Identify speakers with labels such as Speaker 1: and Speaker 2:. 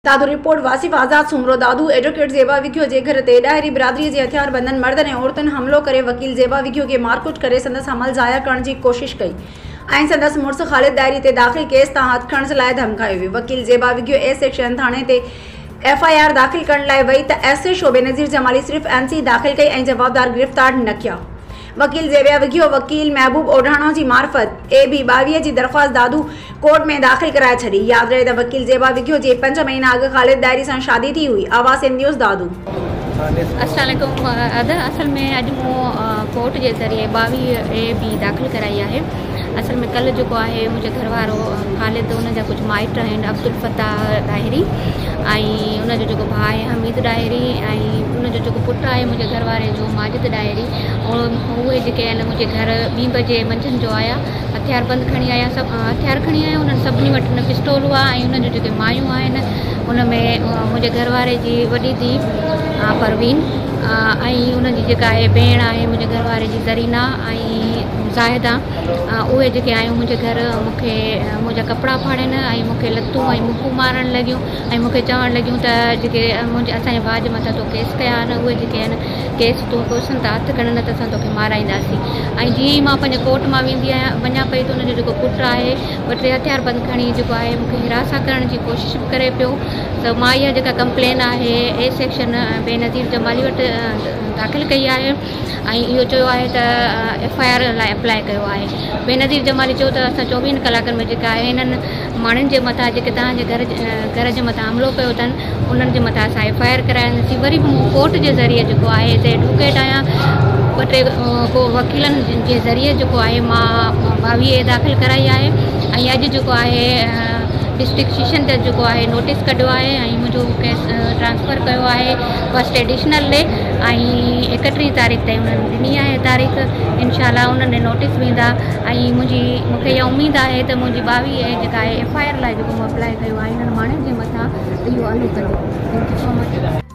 Speaker 1: दादू report Wasif आज़ाद सूमरो दादू advocate Zeba विघियो जे घर ते ॾाहिरी बिरादरी जे हथियार बंदन मर्दन ऐं औरतुनि हमलो करे वकील ज़ेबा विघियो खे मारकुट करे संदसि अमल ज़ाया करण जी कोशिश कई ऐं संदसि मुड़ुस ख़ालिद ॾाहिरी ते दाख़िल केस तां हथ खणण लाइ धमकायो वियो। वकील ज़ेबा विघियो ए सेक्शन थाणे ते FIR दाख़िल करण लाइ वई त SA शोबे नज़ीर जमाली सिर्फ़ NC दाख़िल कई ऐं जवाबदार गिरफ़्तार न किया। वकील ज़ेबा विघियो वकील महबूब ओढ़ाणा की मार्फत AB 22 की दरख्वास्त दादू कोर्ट में दाख़िल कराए छड़ी। याद रहे त वकील ज़ेबा विघियो जे 5 महीना अॻु ख़ालिद ॾाहिरी सां शादी थी हुई। आवाज़ न्यूज़ दादू।
Speaker 2: अस्सलाम वालेकुम। असल में अॼु मूं कोर्ट के ज़रिए 22 AB दाख़िल कराई है। असल में कल जो है मुझे घर वारो ख़ालिद उन कुछ माइट आहिनि अब्दुल फताह ॾाहिरी ऐं उन जो भाउ है हमीद ॾाहिरी ऐं उन जो पुट है मुझे घर वारे जो माजिद ॾाहिरी। उहे जेके मुझे घर 2 बजे मंझंदि जो आया हथियार बंद खणी आया सब हथियार खणी आया। उन्हनि सभिनी वटि पिस्टोल हुआ ऐं उन जो मायूं आहिनि उनमें मुझे घर वारे जी वॾी धीउ परवीन ऐं उनजी जेका आहे भेण आहे मुंहिंजे घर वारे जी ज़रीना ऐं ज़ाहिदा उहे जेके आहियूं मुंहिंजे घर मूंखे मुंहिंजा कपिड़ा फाड़नि ऐं मूंखे लतूं ऐं मुकूं मारणु लॻियूं ऐं मूंखे चवणु लॻियूं त जेके मुंहिंजे असांजे भाउ जे मथां तो केस कया आहिनि उहे जेके आहिनि केस तूं कोसनि था हथु खणनि त असां तोखे माराईंदासीं। ऐं जीअं ई मां पंहिंजे कोर्ट मां वेंदी आहियां वञा पई त उनजो जेको पुटु आहे 2-3 हथियार बंदि खणी जेको आहे मूंखे हिरासा करण जी कोशिशि बि करे पियो। त मां इहा जेका कंप्लेन आहे A सेक्शन बेनज़ीर जमाली वटि दाख़िल कई है ऐं इहो चयो आहे त FIR लाइ अप्लाई कयो आहे। बेनज़ीर जमाली चयो त असां 24 कलाकनि में जेका आहे हिननि माण्हुनि जे मथां जेके तव्हांजे घर जे मथां हमलो कयो अथनि उन्हनि जे मथां असां FIR कराईंदासीं। वरी बि मूं कोर्ट जे ज़रिए जेको आहे हिते एडवोकेट आहियां 2-3 वकीलनि जे ज़रिए जेको आहे मां 22 दाख़िल कराई आहे ऐं अॼु जेको आहे डिस्ट्रिक्ट सेशन जज जेको आहे नोटिस कढियो आहे ऐं मुंहिंजो केस ट्रांसफ़र कयो आहे फर्स्ट एडिशनल ले ऐं 31 तारीख़ ताईं उन्हनि ॾिनी आहे तारीख़। इंशाल्लाह उन्हनि नोटिस वेंदा ऐं मूंखे इहा उमेदु आहे त मुंहिंजी 22 जेका आहे FIR लाइ जेको मां अप्लाई कयो आहे हिननि माण्हुनि जे मथां इहो हलो कंदो। Thank you so much.